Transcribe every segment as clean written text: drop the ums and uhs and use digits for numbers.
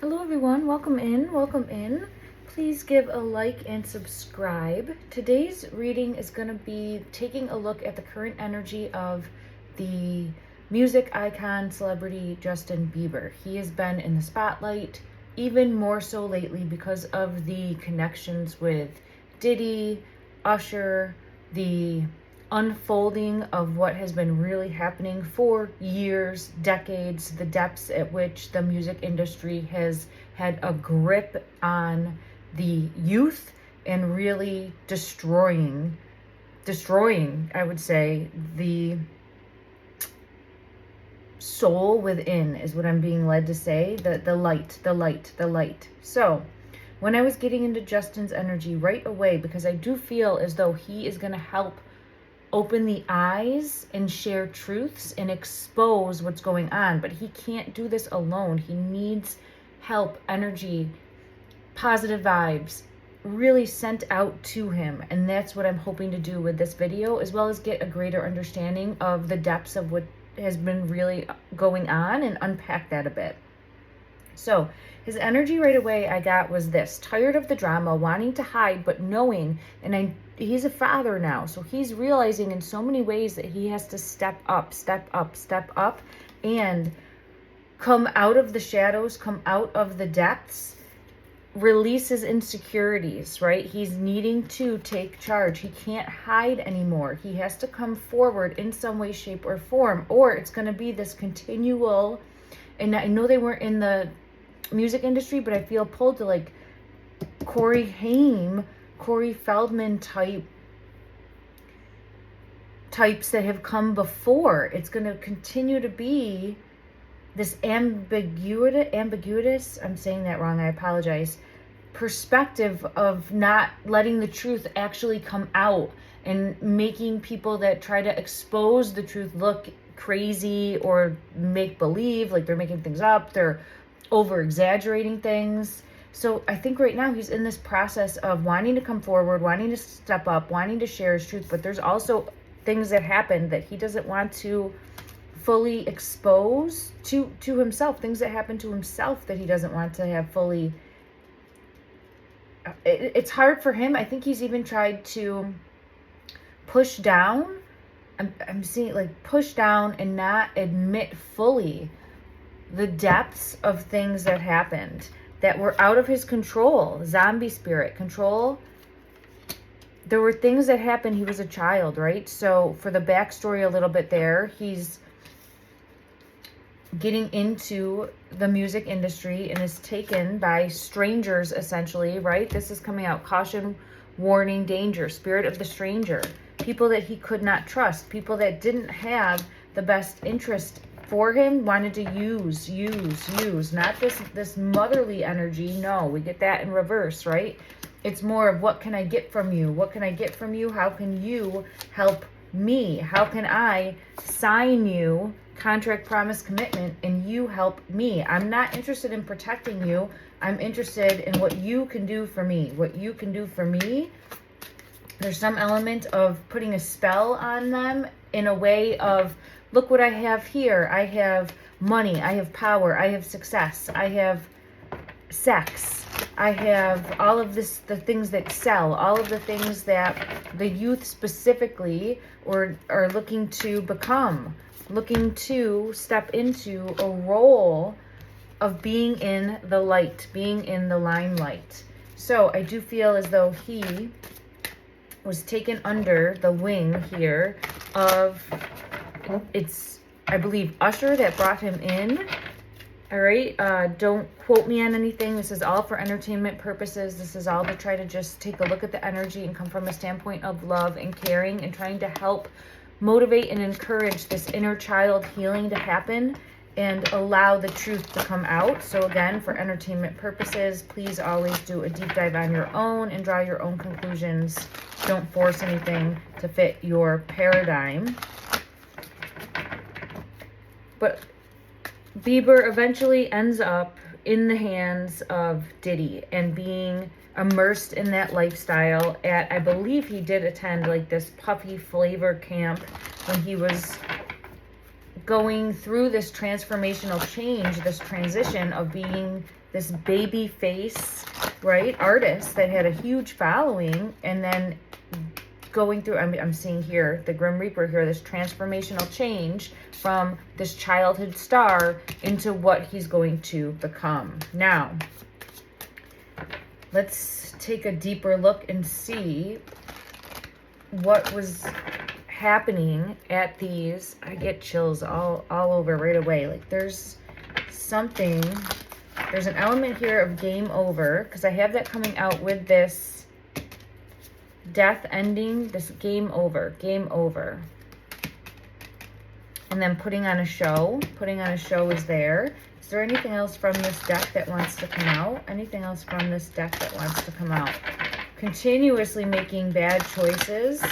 Hello everyone, welcome in, welcome in. Please give a like and subscribe. Today's reading is going to be taking a look at the current energy of the music icon celebrity Justin Bieber. He has been in the spotlight even more so lately because of the connections with Diddy, Usher, the unfolding of what has been really happening for years, decades, the depths at which the music industry has had a grip on the youth and really destroying, I would say, the soul within is what I'm being led to say. The light. So when I was getting into Justin's energy right away, because I do feel as though he is going to help open the eyes and share truths and expose what's going on. But he can't do this alone. He needs help, energy, positive vibes really sent out to him. And that's what I'm hoping to do with this video, as well as get a greater understanding of the depths of what has been really going on and unpack that a bit. So his energy right away I got was this: tired of the drama, wanting to hide, but knowing, and he's a father now, so he's realizing in so many ways that he has to step up, and come out of the shadows, come out of the depths, release his insecurities, right? He's needing to take charge. He can't hide anymore. He has to come forward in some way, shape, or form, or it's going to be this continual. And I know they weren't in the music industry, but I feel pulled to like Corey Feldman types that have come before. It's going to continue to be this ambiguous, I'm saying that wrong, I apologize, perspective of not letting the truth actually come out and making people that try to expose the truth look crazy or make believe like they're making things up, they're over exaggerating things. So I think right now he's in this process of wanting to come forward, wanting to step up, wanting to share his truth, but there's also things that happen that he doesn't want to fully expose to himself, things that happen to himself that he doesn't want to have fully. It's hard for him. I think he's even tried to push down. I'm seeing like push down and not admit fully the depths of things that happened that were out of his control. Zombie spirit control. There were things that happened. He was a child, right? So for the backstory a little bit there, he's getting into the music industry and is taken by strangers, essentially, right? This is coming out. Caution, warning, danger, spirit of the stranger. People that he could not trust, people that didn't have the best interest for him, wanted to use, not this motherly energy. No, we get that in reverse, right? It's more of, what can I get from you? What can I get from you? How can you help me? How can I sign you contract, promise, commitment, and you help me? I'm not interested in protecting you. I'm interested in what you can do for me. What you can do for me. There's some element of putting a spell on them in a way of, look what I have here. I have money. I have power. I have success. I have sex. I have all of this, the things that sell, all of the things that the youth specifically are looking to become, looking to step into a role of being in the light, being in the limelight. So I do feel as though he was taken under the wing here of, it's, I believe, Usher that brought him in. All right, don't quote me on anything. This is all for entertainment purposes. This is all to try to just take a look at the energy and come from a standpoint of love and caring and trying to help motivate and encourage this inner child healing to happen and allow the truth to come out. So again, for entertainment purposes, please always do a deep dive on your own and draw your own conclusions. Don't force anything to fit your paradigm. But Bieber eventually ends up in the hands of Diddy and being immersed in that lifestyle at, I believe he did attend like this puffy flavor camp when he was going through this transformational change, this transition of being this baby face, right, artist that had a huge following, and then going through, I'm seeing here, the Grim Reaper here, this transformational change from this childhood star into what he's going to become. Now, let's take a deeper look and see what was happening at these. I get chills all over right away. Like there's something, there's an element here of game over, because I have that coming out with this death ending, this game over. And then putting on a show is there. Is there anything else from this deck that wants to come out? Anything else from this deck that wants to come out? Continuously making bad choices.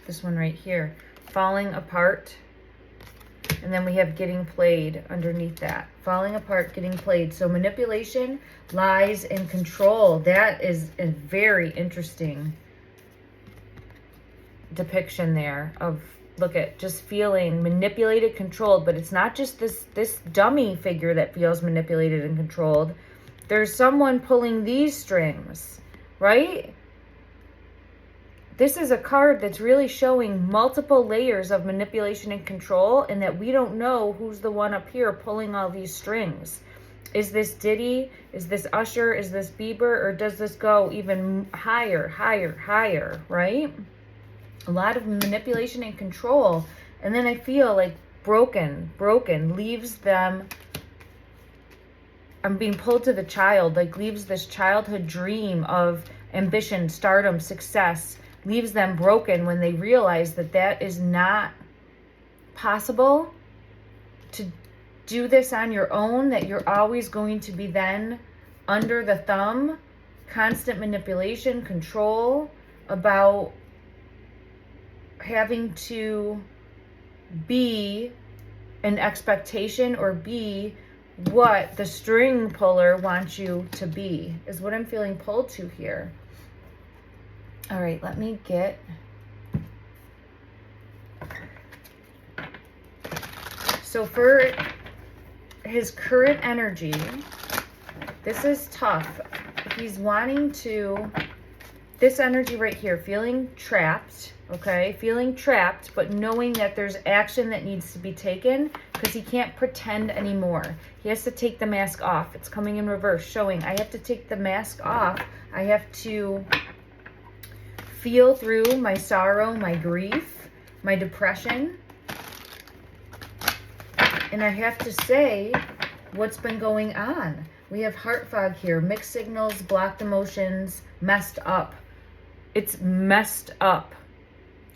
This one right here, falling apart. And then we have getting played underneath that. Falling apart, getting played. So manipulation, lies, and control. That is a very interesting depiction there of, look at, just feeling manipulated, controlled. But it's not just this dummy figure that feels manipulated and controlled. There's someone pulling these strings, right? This is a card that's really showing multiple layers of manipulation and control, and that we don't know who's the one up here pulling all these strings. Is this Diddy? Is this Usher? Is this Bieber? Or does this go even higher, right? A lot of manipulation and control. And then I feel like broken, leaves them. I'm being pulled to the child, like leaves this childhood dream of ambition, stardom, success, leaves them broken when they realize that that is not possible to do this on your own, that you're always going to be then under the thumb, constant manipulation, control, about having to be an expectation or be what the string puller wants you to be, is what I'm feeling pulled to here. All right, let me get... So for his current energy, this is tough. He's wanting to... This energy right here, feeling trapped, okay? Feeling trapped, but knowing that there's action that needs to be taken because he can't pretend anymore. He has to take the mask off. It's coming in reverse, showing I have to take the mask off. I have to feel through my sorrow, my grief, my depression. And I have to say what's been going on. We have heart fog here, mixed signals, blocked emotions, messed up. It's messed up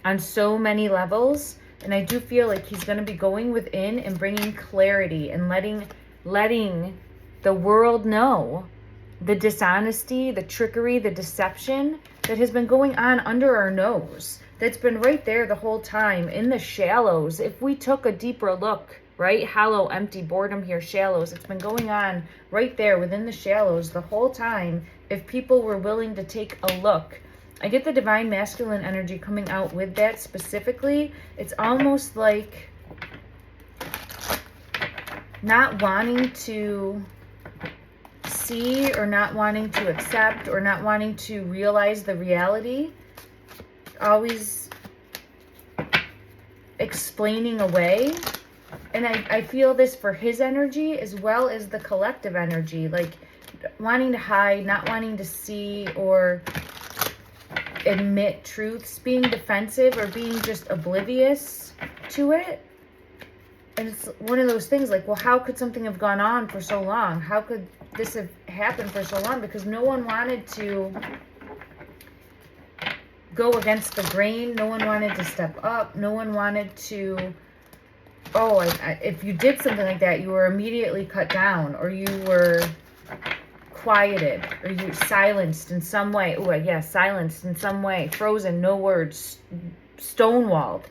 on so many levels. And I do feel like he's going to be going within and bringing clarity and letting the world know the dishonesty, the trickery, the deception that has been going on under our nose. That's been right there the whole time in the shallows. If we took a deeper look, right? Hollow, empty, boredom here, shallows. It's been going on right there within the shallows the whole time. If people were willing to take a look. I get the divine masculine energy coming out with that specifically. It's almost like not wanting to see or not wanting to accept or not wanting to realize the reality. Always explaining away. And I feel this for his energy as well as the collective energy. Like wanting to hide, not wanting to see or admit truths, being defensive or being just oblivious to it. And it's one of those things like, well, how could something have gone on for so long? How could this have happened for so long? Because no one wanted to go against the grain. No one wanted to step up. No one wanted to, if you did something like that, you were immediately cut down or you were quieted or you silenced in some way. Silenced in some way, frozen, no words, stonewalled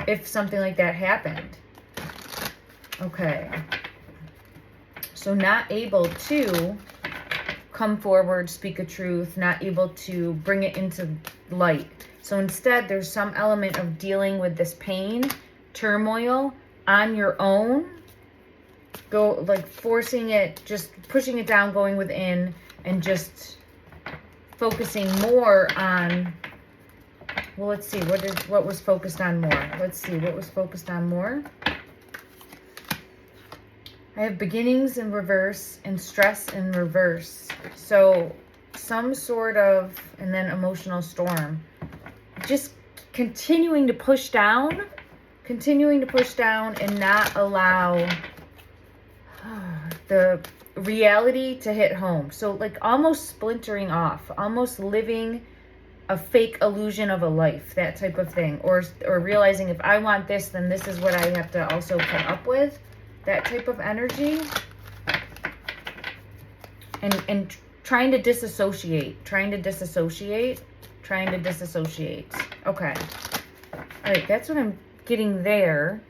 if something like that happened. Okay. So not able to come forward, speak a truth, not able to bring it into light. So instead, there's some element of dealing with this pain, turmoil on your own. Go like forcing it, just pushing it down, going within, and just focusing more on, well, let's see, what was focused on more? Let's see, what was focused on more? I have beginnings in reverse and stress in reverse. So some sort of, and then emotional storm. Just continuing to push down and not allow the reality to hit home. So like almost splintering off, almost living a fake illusion of a life, that type of thing. Or realizing if I want this, then this is what I have to also put up with. That type of energy. And trying to disassociate. Okay. All right, that's what I'm getting there.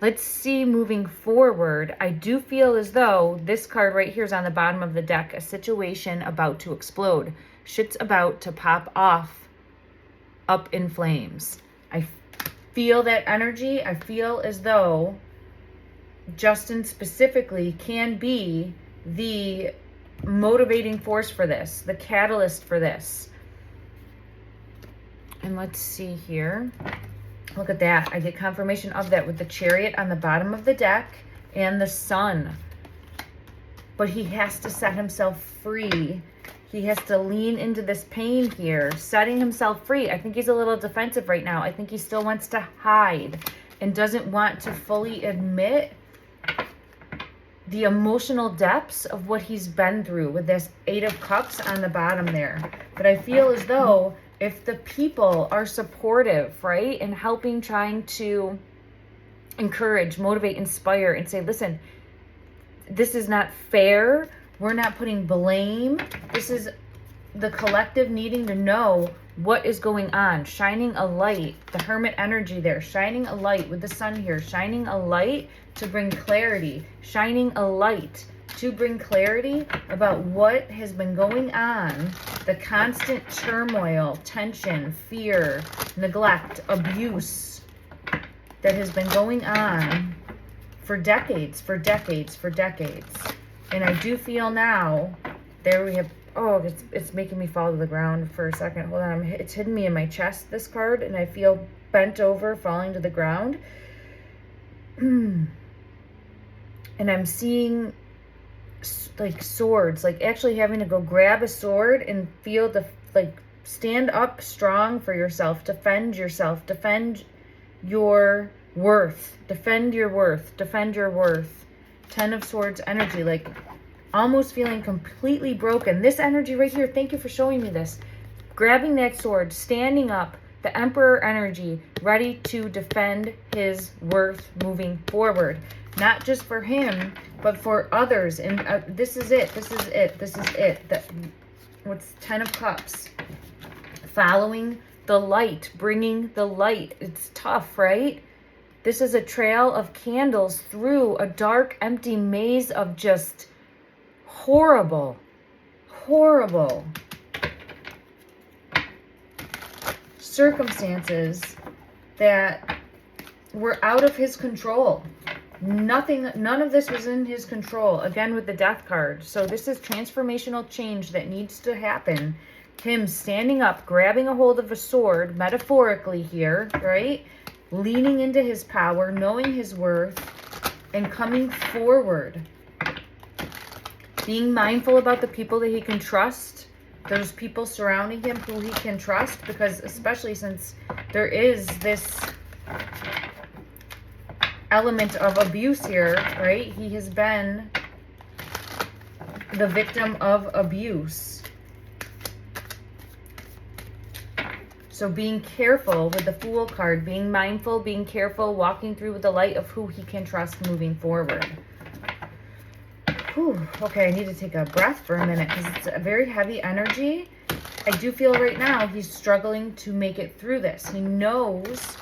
Let's see moving forward. I do feel as though this card right here is on the bottom of the deck, a situation about to explode. Shit's about to pop off up in flames. I feel that energy. I feel as though Justin specifically can be the motivating force for this, the catalyst for this. And let's see here. Look at that. I get confirmation of that with the Chariot on the bottom of the deck and the Sun. But he has to set himself free. He has to lean into this pain here, setting himself free. I think he's a little defensive right now. I think he still wants to hide and doesn't want to fully admit the emotional depths of what he's been through with this Eight of Cups on the bottom there. But I feel as though if the people are supportive, right, and helping, trying to encourage, motivate, inspire, and say, listen, this is not fair. We're not putting blame. This is the collective needing to know what is going on, shining a light, the Hermit energy there, shining a light with the Sun here, shining a light to bring clarity, shining a light to bring clarity about what has been going on, the constant turmoil, tension, fear, neglect, abuse that has been going on for decades. And I do feel now, there we have, oh, it's making me fall to the ground for a second. Hold on, it's hidden me in my chest, this card, and I feel bent over, falling to the ground. And I'm seeing like swords, like actually having to go grab a sword and feel the, like, stand up strong for yourself, defend yourself, defend your worth, defend your worth. 10 of Swords energy, like almost feeling completely broken. This energy right here, thank you for showing me this. Grabbing that sword, standing up, the Emperor energy, ready to defend his worth moving forward. Not just for him, but for others. And this is it. What's 10 of Cups? Following the light, bringing the light. It's tough, right? This is a trail of candles through a dark, empty maze of just horrible circumstances that were out of his control. None of this was in his control. Again, with the Death card. So this is transformational change that needs to happen. Him standing up, grabbing a hold of a sword, metaphorically here, right? Leaning into his power, knowing his worth, and coming forward. Being mindful about the people that he can trust, those people surrounding him who he can trust, because especially since there is this element of abuse here, right? He has been the victim of abuse. So being careful with the Fool card, being mindful, being careful, walking through with the light of who he can trust moving forward. Whew. Okay, I need to take a breath for a minute because it's a very heavy energy. I do feel right now he's struggling to make it through this. He knows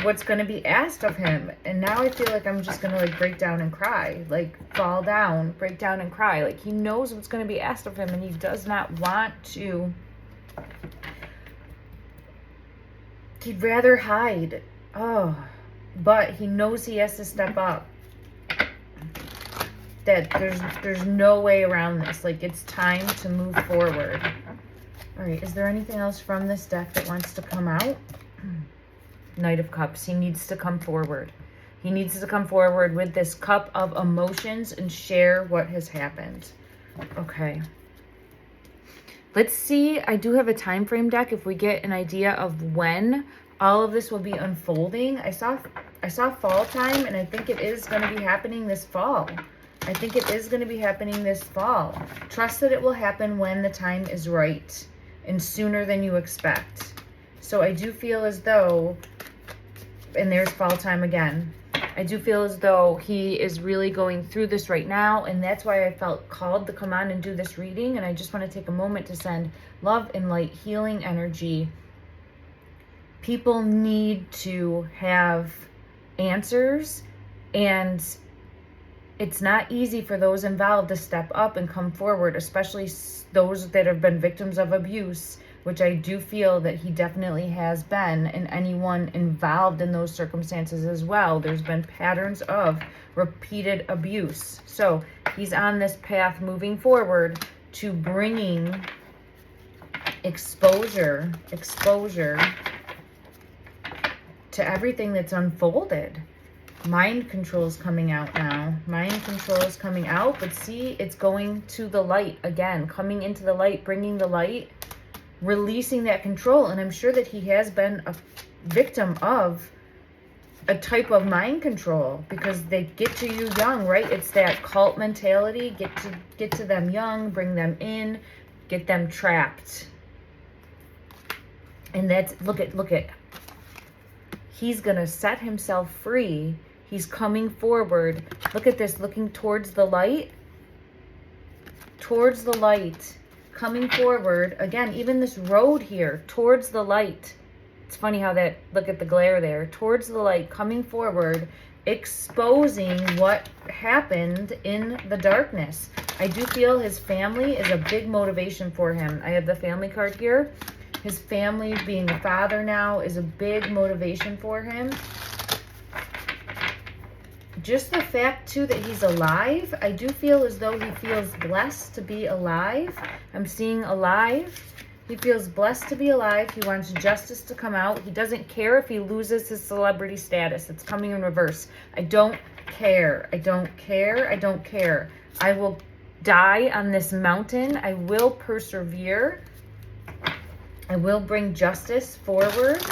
what's going to be asked of him. And now I feel like I'm just going to like break down and cry, like fall down, break down and cry. Like he knows what's going to be asked of him and he does not want to He'd rather hide. Oh, but he knows he has to step up. That there's no way around this. Like, it's time to move forward. All right, is there anything else from this deck that wants to come out? Knight of Cups. He needs to come forward. He needs to come forward with this cup of emotions and share what has happened. Okay. Let's see. I do have a time frame deck if we get an idea of when all of this will be unfolding. I saw fall time, and I think it is going to be happening this fall. I think it is going to be happening this fall. Trust that it will happen when the time is right and sooner than you expect. So I do feel as though, and there's fall time again, I do feel as though he is really going through this right now, and that's why I felt called to come on and do this reading. And I just want to take a moment to send love and light, healing energy. People need to have answers, and it's not easy for those involved to step up and come forward, especially those that have been victims of abuse, which I do feel that he definitely has been, and anyone involved in those circumstances as well. There's been patterns of repeated abuse. So he's on this path moving forward to bringing exposure to everything that's unfolded. Mind control is coming out now. Mind control is coming out, but see, it's going to the light again, coming into the light, bringing the light, releasing that control. And I'm sure that he has been a victim of a type of mind control, because they get to you young, right? It's that cult mentality. Get to them young, bring them in, get them trapped. And that's, look at, he's going to set himself free. He's coming forward. Look at this, looking towards the light. Towards the light. Coming forward. Again, even this road here, towards the light. It's funny how that, look at the glare there. Towards the light, coming forward, exposing what happened in the darkness. I do feel his family is a big motivation for him. I have the family card here. His family, being a father now, is a big motivation for him. Just the fact, too, that he's alive, I do feel as though he feels blessed to be alive. I'm seeing alive. He feels blessed to be alive. He wants justice to come out. He doesn't care if he loses his celebrity status. It's coming in reverse. I don't care. I don't care. I don't care. I will die on this mountain. I will persevere. I will bring justice forward.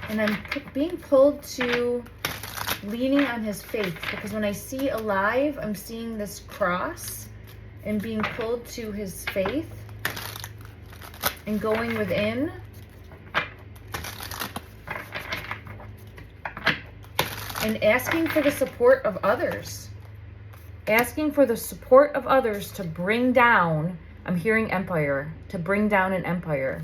And I'm being pulled to leaning on his faith, because when I see alive, I'm seeing this cross and being pulled to his faith and going within. And asking for the support of others. Asking for the support of others to bring down, I'm hearing empire, to bring down an empire.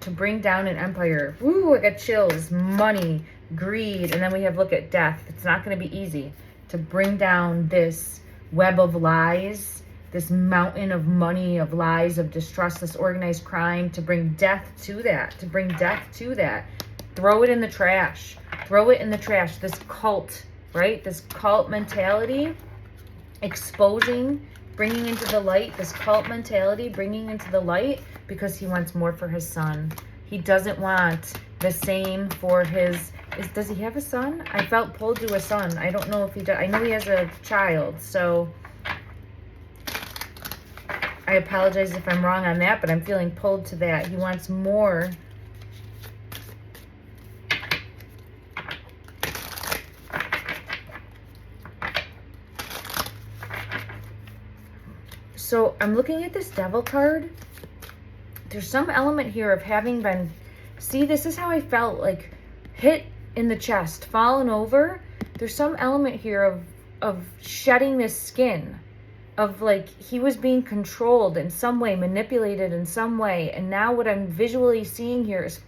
To bring down an empire. Woo, I got chills. Money, greed, and then we have, look at death. It's not going to be easy to bring down this web of lies, this mountain of money, of lies, of distrust, this organized crime, to bring death to that, to bring death to that. Throw it in the trash. Throw it in the trash. This cult, right? This cult mentality, exposing, bringing into the light, this cult mentality, bringing into the light, because he wants more for his son. He doesn't want the same for his, does he have a son? I felt pulled to a son. I don't know if he does. I know he has a child, so I apologize if I'm wrong on that, but I'm feeling pulled to that. He wants more. So I'm looking at this Devil card. There's some element here of having been, see, this is how I felt, like hit in the chest, fallen over. There's some element here of shedding this skin, of like he was being controlled in some way, manipulated in some way. And now what I'm visually seeing here is,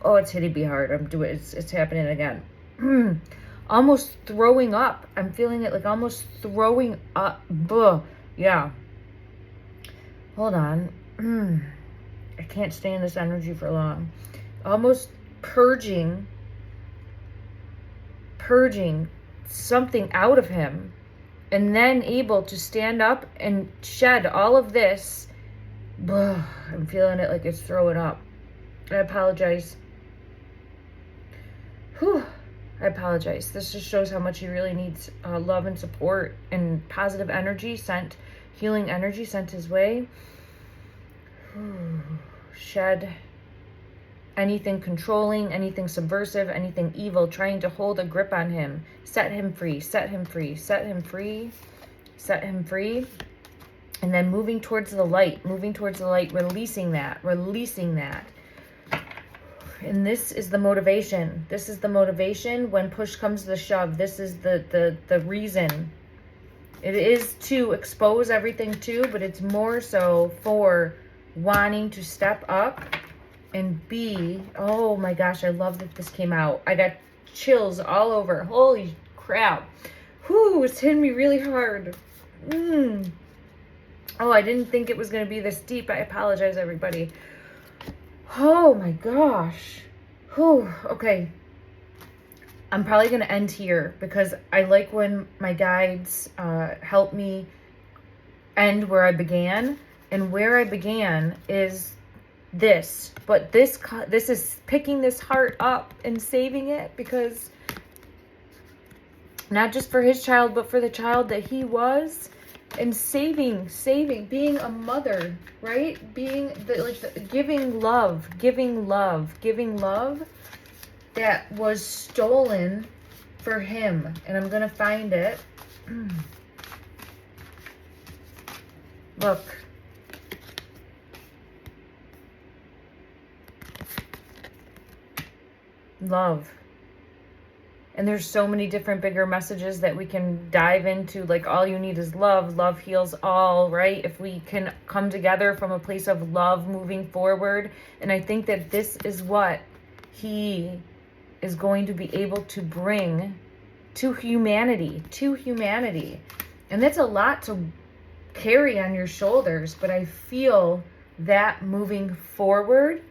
oh, it's hitting me hard. It's happening again. Almost throwing up. I'm feeling it like almost throwing up. Buh. Yeah. Hold on. I can't stay in this energy for long. Almost purging something out of him, and then able to stand up and shed all of this. I'm feeling it like it's throwing up. I apologize. Whew. I apologize. This just shows how much he really needs love and support and positive energy sent, healing energy sent his way. Shed anything controlling, anything subversive, anything evil, trying to hold a grip on him. Set him free, set him free, set him free, set him free. And then moving towards the light, releasing that. And this is the motivation. This is the motivation when push comes to shove. This is the reason. It is to expose everything too, but it's more so for wanting to step up and be, oh my gosh, I love that this came out. I got chills all over. Holy crap. Whew, it's hitting me really hard. Oh, I didn't think it was going to be this deep. I apologize, everybody. Oh my gosh. Whew, okay. I'm probably going to end here because I like when my guides help me end where I began. And where I began is this. But this is picking this heart up and saving it, because not just for his child, but for the child that he was. And saving, being a mother, right? Being giving love that was stolen for him. And I'm going to find it. Look. Love. And there's so many different bigger messages that we can dive into. Like, all you need is love. Love heals all, right? If we can come together from a place of love moving forward. And I think that this is what he is going to be able to bring to humanity. And that's a lot to carry on your shoulders. But I feel that moving forward.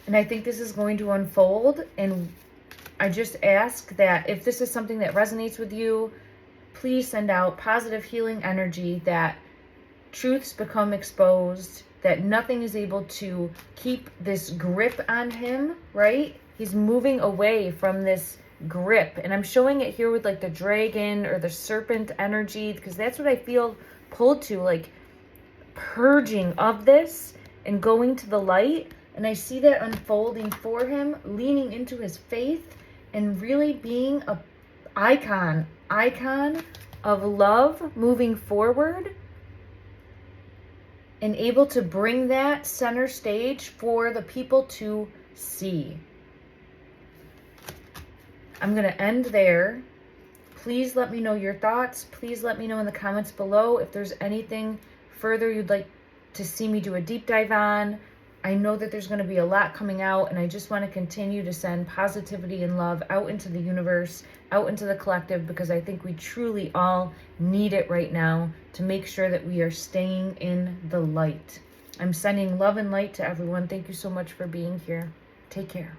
And I think this is going to unfold. And I just ask that if this is something that resonates with you, please send out positive healing energy, that truths become exposed, that nothing is able to keep this grip on him, right? He's moving away from this grip. And I'm showing it here with like the dragon or the serpent energy, because that's what I feel pulled to, like purging of this and going to the light. And I see that unfolding for him, leaning into his faith and really being a icon of love moving forward, and able to bring that center stage for the people to see. I'm going to end there. Please let me know your thoughts. Please let me know in the comments below if there's anything further you'd like to see me do a deep dive on. I know that there's going to be a lot coming out, and I just want to continue to send positivity and love out into the universe, out into the collective, because I think we truly all need it right now to make sure that we are staying in the light. I'm sending love and light to everyone. Thank you so much for being here. Take care.